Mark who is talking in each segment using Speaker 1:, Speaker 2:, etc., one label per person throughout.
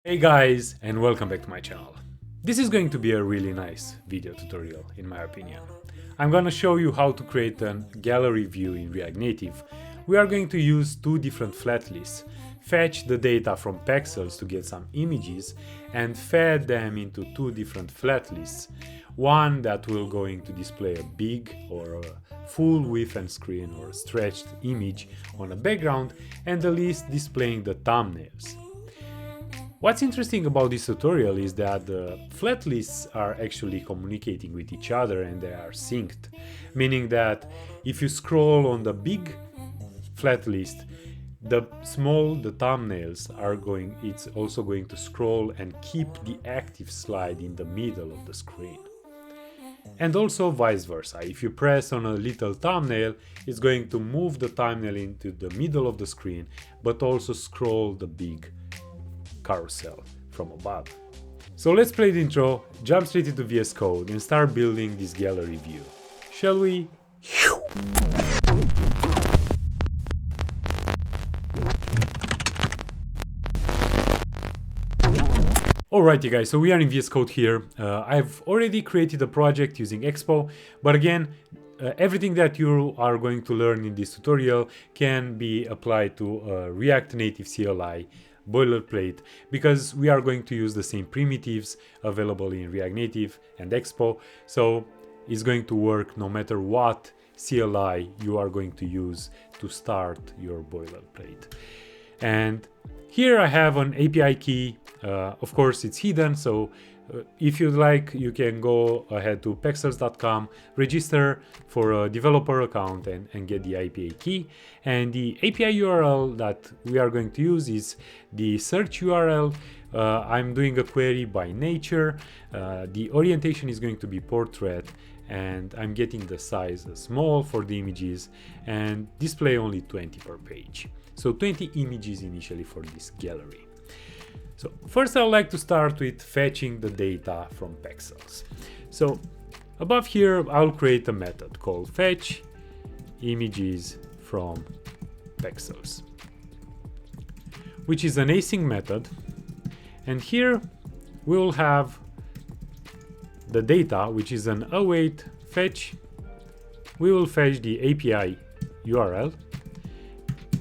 Speaker 1: Hey guys, and welcome back to my channel. This is going to be a really nice video tutorial in my opinion. I'm gonna show you how to create a gallery view in React Native. We are going to use two different flat lists, fetch the data from pexels to get some images and fed them into two different flat lists. One that will going to display a big or a full width and screen or stretched image on a background, and the list displaying the thumbnails. What's interesting about this tutorial is that the flat lists are actually communicating with each other and they are synced, meaning that if you scroll on the big flat list, the thumbnails are it's also going to scroll and keep the active slide in the middle of the screen. And also vice versa, if you press on a little thumbnail, it's going to move the thumbnail into the middle of the screen, but also scroll the big carousel from above. So let's play the intro, jump straight into VS Code and start building this gallery view. Shall we? Alrighty guys, so we are in VS Code here. I've already created a project using Expo, but again, everything that you are going to learn in this tutorial can be applied to React Native CLI boilerplate, because we are going to use the same primitives available in React Native and Expo, so it's going to work no matter what CLI you are going to use to start your boilerplate. And here I have an API key. Of course it's hidden, so if you'd like, you can go ahead to pexels.com, register for a developer account and get the API key. And the API URL that we are going to use is the search URL. I'm doing a query by nature. The orientation is going to be portrait, and I'm getting the size small for the images and display only 20 per page. So 20 images initially for this gallery. So first I would like to start with fetching the data from pexels. So above here I'll create a method called fetch images from pexels, which is an async method. And here we'll have the data, which is an await fetch. We will fetch the API URL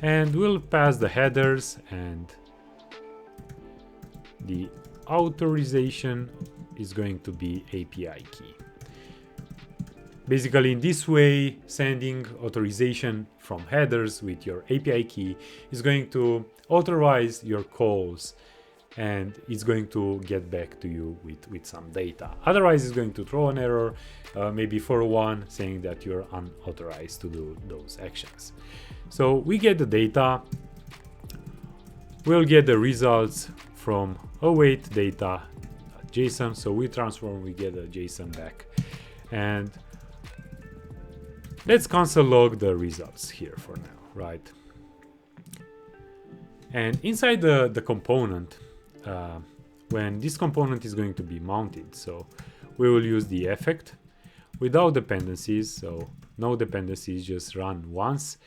Speaker 1: and we'll pass the headers, and the authorization is going to be API key. Basically, in this way, sending authorization from headers with your API key is going to authorize your calls, and it's going to get back to you with some data. Otherwise, it's going to throw an error, maybe for one, saying that you're unauthorized to do those actions. So we get the data, we'll get the results from await data.json, so we transform, we get a JSON back, and let's console log the results here for now, right? And inside the component, when this component is going to be mounted, so we will use the effect without dependencies, so no dependencies, just run once.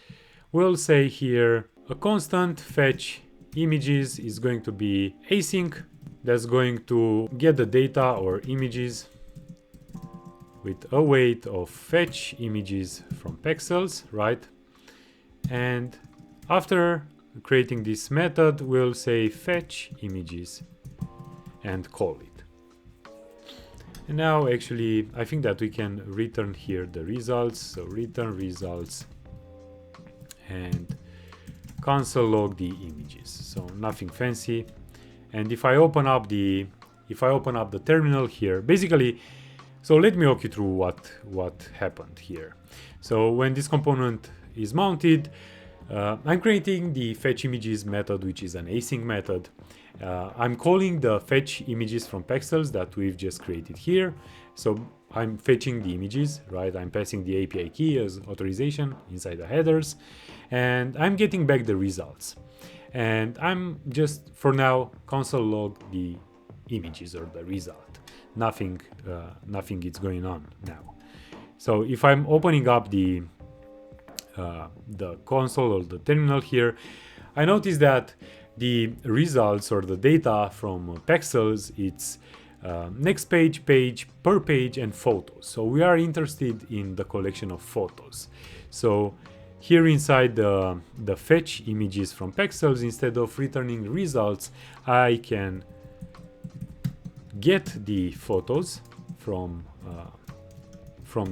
Speaker 1: We'll say here a constant fetch images is going to be async, that's going to get the data or images with await of fetch images from pexels, right? And after creating this method, we'll say fetch images and call it. And now actually I think that we can return here the results, so return results and console log the images, so nothing fancy. And if I open up the terminal here, basically, so let me walk you through what happened here. So when this component is mounted, I'm creating the fetch images method, which is an async method. I'm calling the fetch images from pexels that we've just created here. So I'm fetching the images, right? I'm passing the API key as authorization inside the headers, and I'm getting back the results. And I'm just, for now, console log the images or the result. Nothing is going on now. So if I'm opening up the console or the terminal here, I notice that the results or the data from pexels, it's next page, page, per page, and photos. So we are interested in the collection of photos. So here inside the fetch images from pexels, instead of returning results, I can get the photos from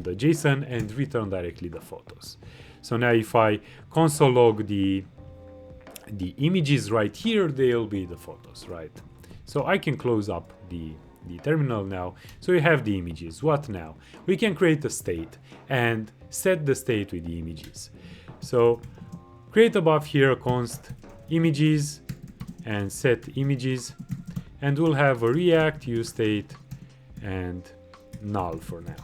Speaker 1: the JSON and return directly the photos. So now if I console log the images right here, they'll be the photos, right? So I can close up the terminal now. So we have the images. What now? We can create a state and set the state with the images. So create above here a const images and set images, and we'll have a React use state and null for now.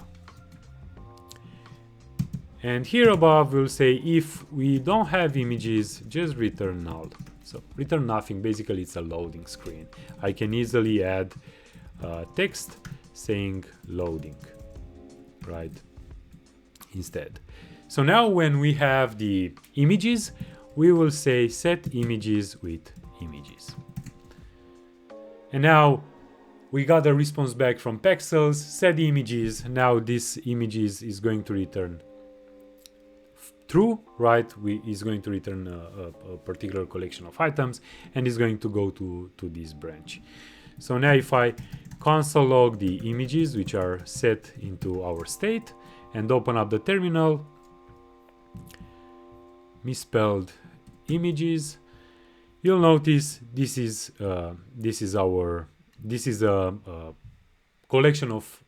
Speaker 1: And here above we'll say if we don't have images, just return null. So return nothing, basically it's a loading screen. I can easily add text saying loading, right, instead. So now when we have the images, we will say set images with images. And now we got a response back from pexels, set images. Now this images is going to return true, right? Is going to return a particular collection of items and is going to go to this branch. So now if I console log the images which are set into our state and open up the terminal, misspelled images, you'll notice this is a collection of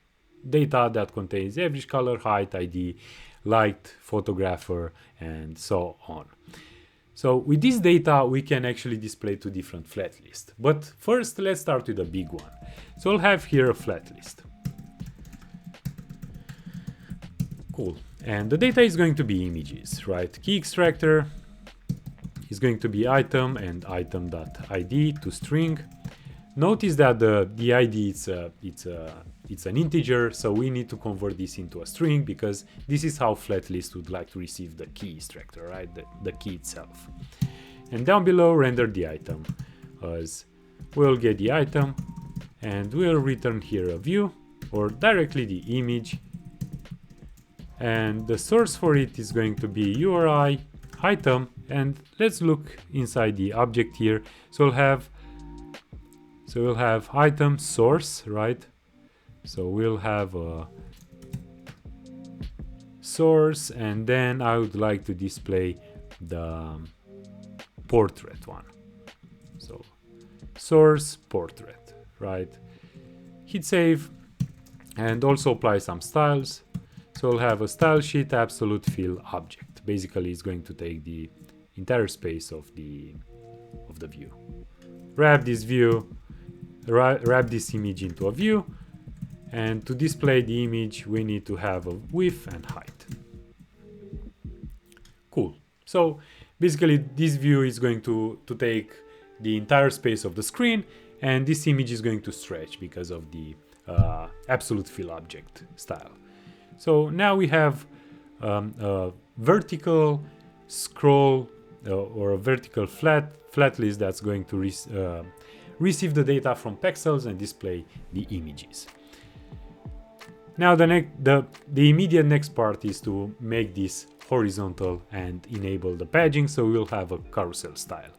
Speaker 1: data that contains average color, height, ID, light, photographer, and so on. So with this data, we can actually display two different flat lists. But first, let's start with a big one. So I'll have here a flat list. Cool. And the data is going to be images, right? Key extractor is going to be item and item.id to string. Notice that the ID it's an integer, so we need to convert this into a string because this is how FlatList would like to receive the key extractor, right? The key itself. And down below, render the item, as we'll get the item and we'll return here a view or directly the image. And the source for it is going to be URI item. And let's look inside the object here. So we'll have item source, right? So we'll have a source, and then I would like to display the portrait one. So source portrait, right? Hit save and also apply some styles. So we'll have a style sheet absolute fill object. Basically, it's going to take the entire space of the view. Wrap this view, wrap this image into a view. And to display the image, we need to have a width and height. Cool. So basically, this view is going to take the entire space of the screen, and this image is going to stretch because of the absolute fill object style. So now we have a vertical scroll or a vertical flat list that's going to receive the data from pexels and display the images. Now the immediate next part is to make this horizontal and enable the padding, so we'll have a carousel style.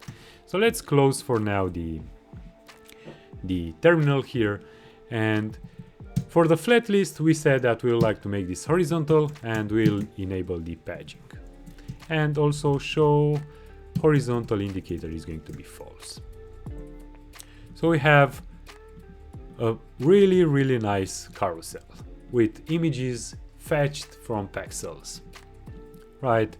Speaker 1: So let's close for now the terminal here, and for the flat list we said that we'll like to make this horizontal and we'll enable the padding. And also show horizontal indicator is going to be false. So we have a really nice carousel with images fetched from pexels, right?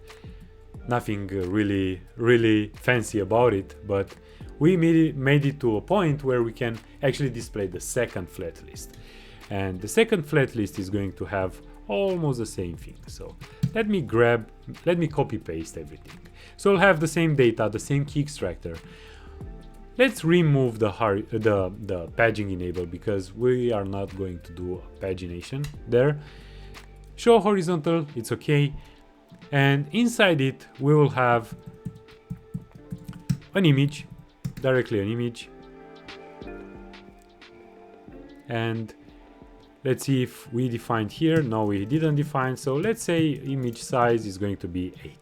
Speaker 1: Nothing really fancy about it, but we made it to a point where we can actually display the second flat list. And the second flat list is going to have almost the same thing. So let me copy paste everything. So I'll have the same data, the same key extractor. Let's remove the padding enable because we are not going to do a pagination there. Show horizontal, it's okay. And inside it, we will have an image directly an image. And let's see if we defined here. No, we didn't define. So let's say image size is going to be 80.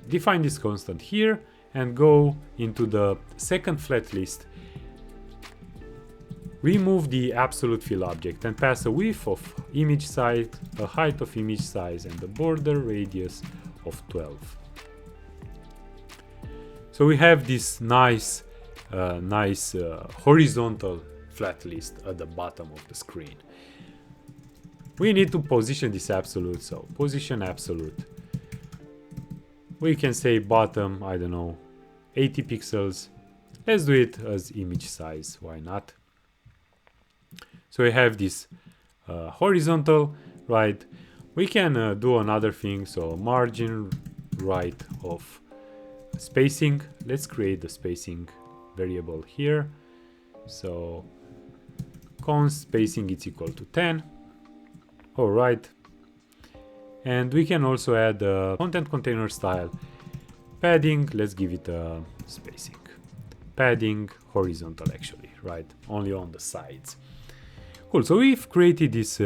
Speaker 1: Define this constant here and go into the second flat list. Remove the absolute fill object and pass a width of image size, a height of image size, and a border radius of 12. So we have this nice horizontal flat list at the bottom of the screen. We need to position this absolute, so position absolute. We can say bottom, I don't know, 80 pixels. Let's do it as image size, why not? So we have this horizontal, right? We can do another thing, so margin right of spacing. Let's create the spacing variable here. So const spacing is equal to 10. All right. And we can also add a content container style. Padding, let's give it a spacing. Padding horizontal actually, right? Only on the sides. Cool, so we've created this,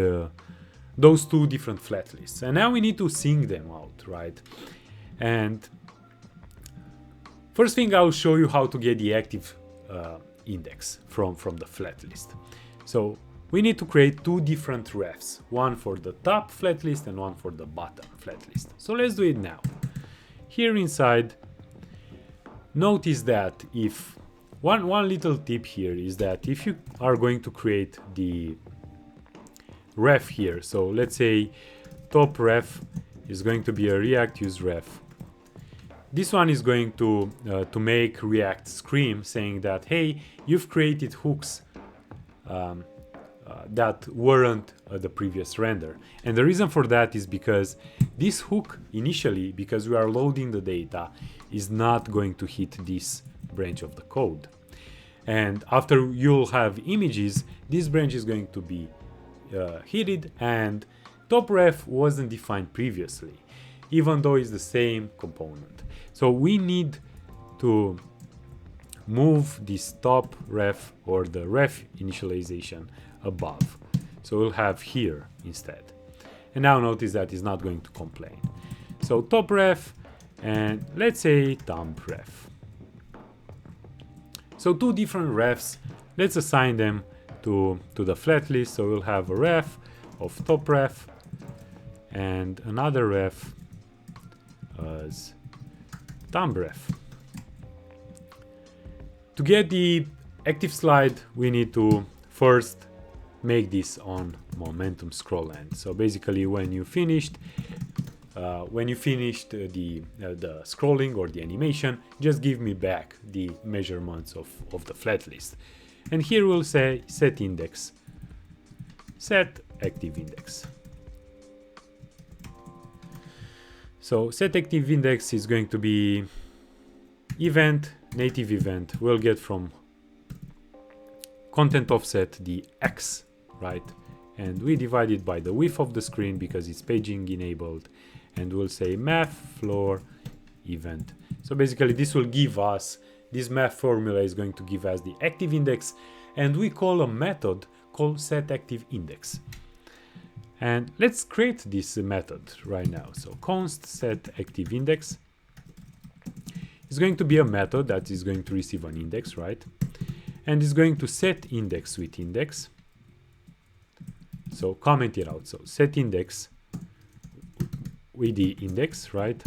Speaker 1: those two different flat lists, and now we need to sync them out, right? And first thing, I'll show you how to get the active index from the flat list. So we need to create two different refs, one for the top flat list and one for the bottom flat list. So let's do it now. Here inside, notice that if one little tip here is that if you are going to create the ref here, so let's say top ref is going to be a React use ref. This one is going to make React scream saying that, hey, you've created hooks that weren't the previous render. And the reason for that is because this hook initially, because we are loading the data, is not going to hit this branch of the code. And after you'll have images, this branch is going to be hit, and top ref wasn't defined previously, even though it's the same component. So we need to move this top ref or the ref initialization above. So we'll have here instead. And now notice that it's not going to complain. So top ref and let's say thumb ref. So two different refs, let's assign them to the flat list. So we'll have a ref of top ref and another ref as thumb ref. To get the active slide, we need to first make this on momentum scroll end. So basically, when you finished the scrolling or the animation, just give me back the measurements of the flat list. And here we'll say set index, set active index. So set active index is going to be event, native event. We'll get from content offset the X, right? And we divide it by the width of the screen because it's paging enabled. And we'll say math floor event. So basically this will give us, this math formula is going to give us the active index, and we call a method called setActiveIndex. And let's create this method right now. So const setActiveIndex is going to be a method that is going to receive an index, right? And is going to set index with index. So comment it out. So set index with the index, right?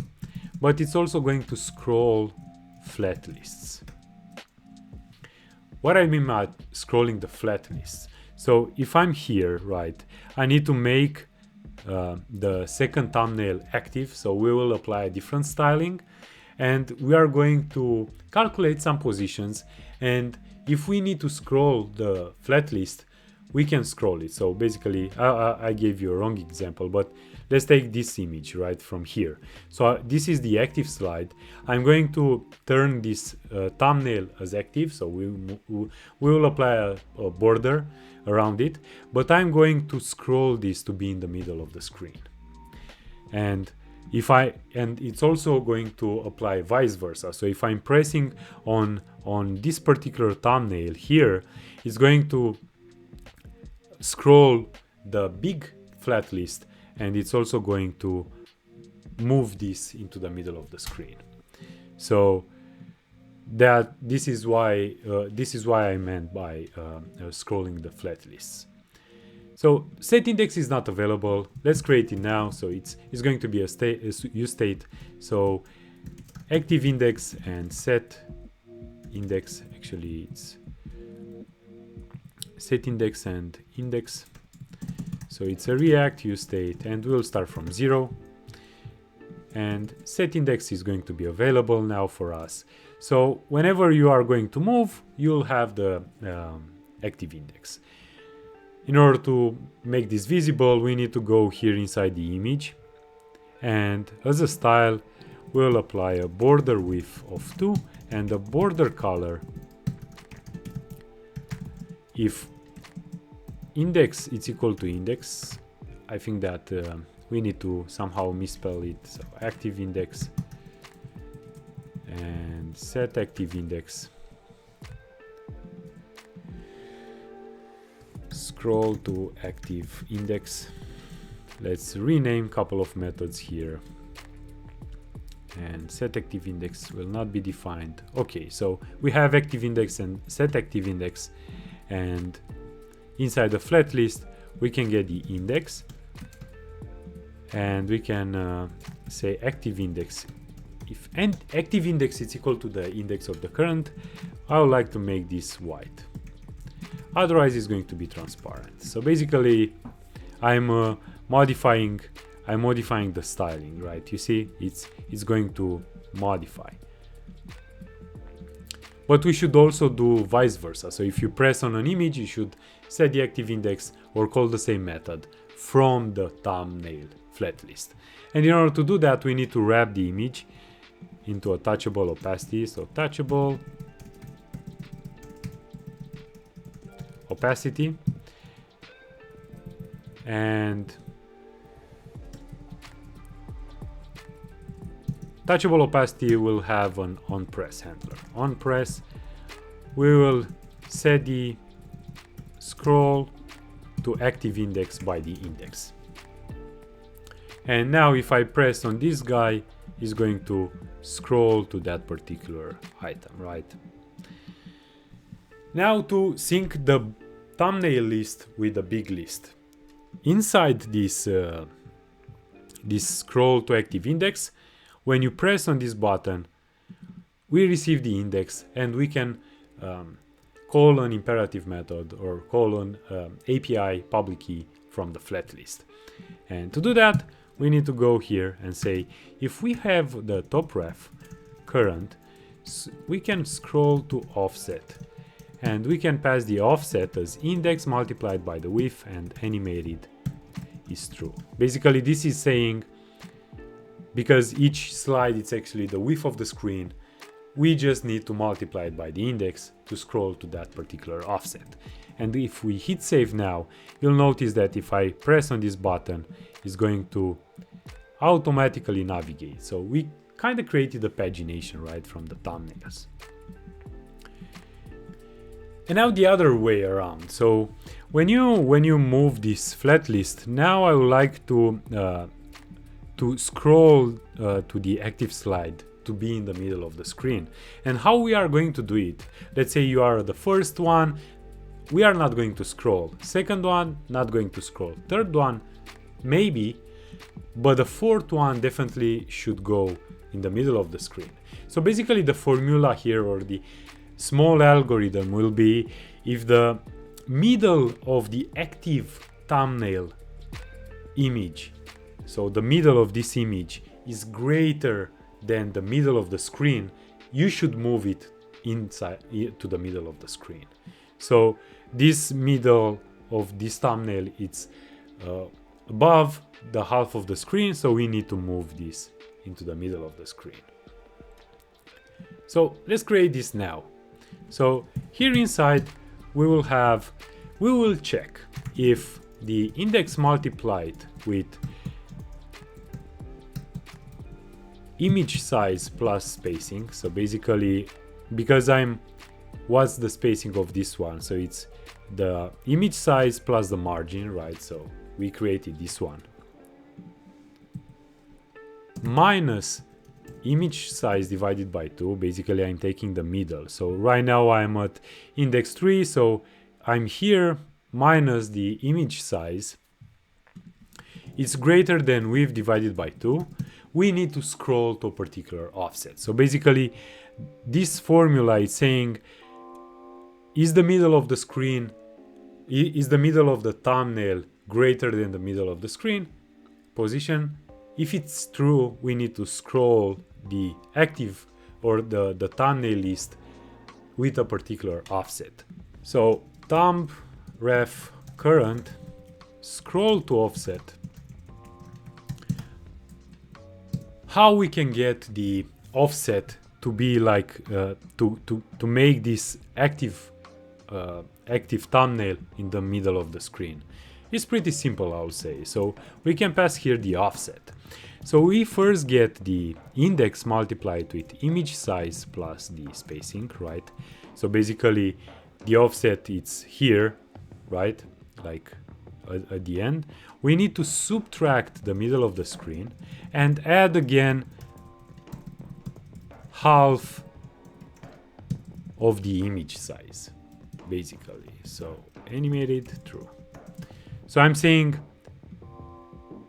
Speaker 1: But it's also going to scroll flat lists. What I mean by scrolling the flat lists. So if I'm here, right, I need to make the second thumbnail active. So we will apply a different styling, and we are going to calculate some positions. And if we need to scroll the flat list, we can scroll it. So basically, I gave you a wrong example, but let's take this image right from here. So this is the active slide. I'm going to turn this thumbnail as active. So we will apply a border around it, but I'm going to scroll this to be in the middle of the screen. And and it's also going to apply vice versa. So if I'm pressing on this particular thumbnail here, it's going to scroll the big flat list, and it's also going to move this into the middle of the screen. So this is why I meant by scrolling the flat lists. So set index is not available. Let's create it now. So it's going to be a use state. So active index and set index. Actually, it's set index and index. So it's a React use state, and we'll start from 0. And set index is going to be available now for us. So whenever you are going to move, you'll have the active index. In order to make this visible, we need to go here inside the image, and as a style, we'll apply a border width of 2 and a border color. If index is equal to index, I think that we need to somehow misspell it. So active index and set active index. Scroll to active index. Let's rename a couple of methods here. And set active index will not be defined. Okay, so we have active index and set active index, and inside the flat list we can get the index, and we can say active index. If active index is equal to the index of the current, I would like to make this white. Otherwise, it's going to be transparent. So basically, I'm modifying the styling, right? You see, it's going to modify. But we should also do vice versa. So if you press on an image, you should set the active index or call the same method from the thumbnail flat list. And in order to do that, we need to wrap the image into a touchable opacity. So touchable opacity, and touchable opacity will have an onPress handler. OnPress, we will set the scroll to active index by the index. And now if I press on this guy, it's going to scroll to that particular item, right? Now to sync the thumbnail list with the big list. Inside this scroll to active index, when you press on this button, we receive the index, and we can call an imperative method or call an API public key from the flat list. And to do that, we need to go here and say, if we have the top ref current, we can scroll to offset. And we can pass the offset as index multiplied by the width, and animated is true. Basically, this is saying, because each slide is actually the width of the screen, we just need to multiply it by the index to scroll to that particular offset. And if we hit save now, you'll notice that if I press on this button, it's going to automatically navigate. So we kind of created a pagination, right, from the thumbnails. And now the other way around. So when you move this flat list, now I would like to scroll to the active slide to be in the middle of the screen. And how we are going to do it? Let's say you are the first one, we are not going to scroll. Second one, not going to scroll. Third one, maybe, but the fourth one definitely should go in the middle of the screen. So basically the formula here, or the small algorithm, will be if the middle of the active thumbnail image, so the middle of this image, is greater than the middle of the screen, you should move it inside to the middle of the screen. So this middle of this thumbnail, it's above the half of the screen, so we need to move this into the middle of the screen. So let's create this now. So here inside we will check if the index multiplied with image size plus spacing. So basically, because what's the spacing of this one? So it's the image size plus the margin, right? So we created this one. Minus image size divided by 2. Basically, I'm taking the middle. So right now I'm at index 3. So I'm here minus the image size. It's greater than width divided by 2. We need to scroll to a particular offset. So basically, this formula is saying, is the middle of the screen, is the middle of the thumbnail greater than the middle of the screen position? If it's true, we need to scroll the active or the thumbnail list with a particular offset. So thumb ref current scrollToOffset. How we can get the offset to be like to make this active thumbnail in the middle of the screen? It's pretty simple, I'll say. So we can pass here the offset. So we first get the index multiplied with image size plus the spacing, right? So basically the offset it's here, right? Like at the end. We need to subtract the middle of the screen and add again half of the image size, basically. So animated true. So I'm saying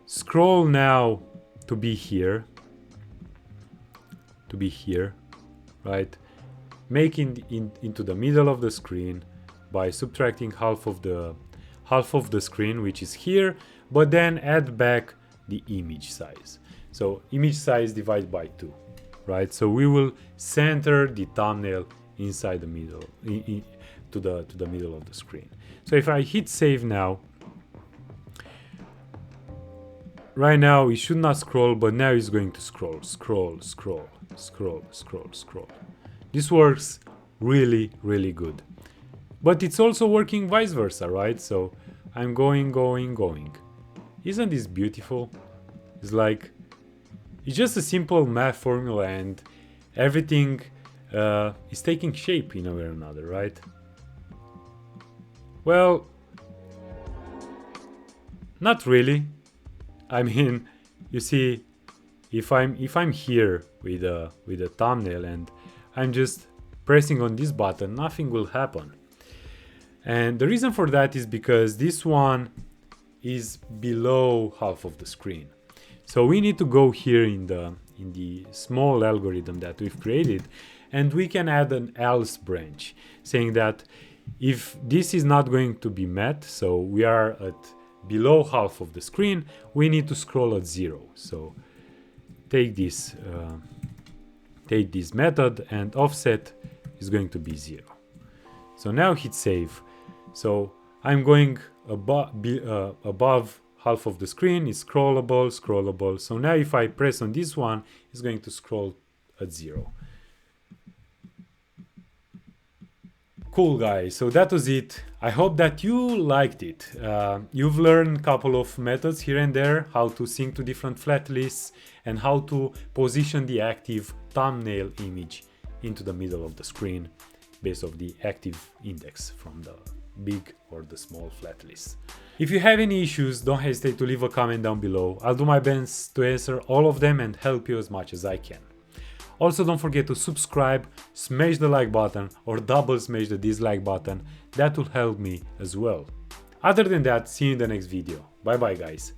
Speaker 1: scroll now to be here, right? Making into the middle of the screen by subtracting half of the screen, which is here, but then add back the image size. So image size divided by 2, right? So we will center the thumbnail inside the middle, to the middle of the screen. So if I hit save now, right now it should not scroll, but now it's going to scroll. This works really, really good. But it's also working vice versa, right? So I'm going. Isn't this beautiful? It's like, it's just a simple math formula and everything is taking shape in a way or another, right? Well, not really. I mean, you see, if I'm here with a thumbnail and I'm just pressing on this button, nothing will happen. And the reason for that is because this one is below half of the screen. So we need to go here in the small algorithm that we've created, and we can add an else branch saying that if this is not going to be met, so we are at below half of the screen, we need to scroll at 0. So take this method and offset is going to be 0. So now hit save. So I'm going above half of the screen, is scrollable. So now if I press on this one, it's going to scroll at 0. Cool guys, so that was it. I hope that you liked it. You've learned a couple of methods here and there, how to sync to different flat lists and how to position the active thumbnail image into the middle of the screen based on the active index from the big or the small flat list. If you have any issues, don't hesitate to leave a comment down below. I'll do my best to answer all of them and help you as much as I can. Also, don't forget to subscribe, smash the like button or double smash the dislike button. That will help me as well. Other than that, see you in the next video. Bye bye guys.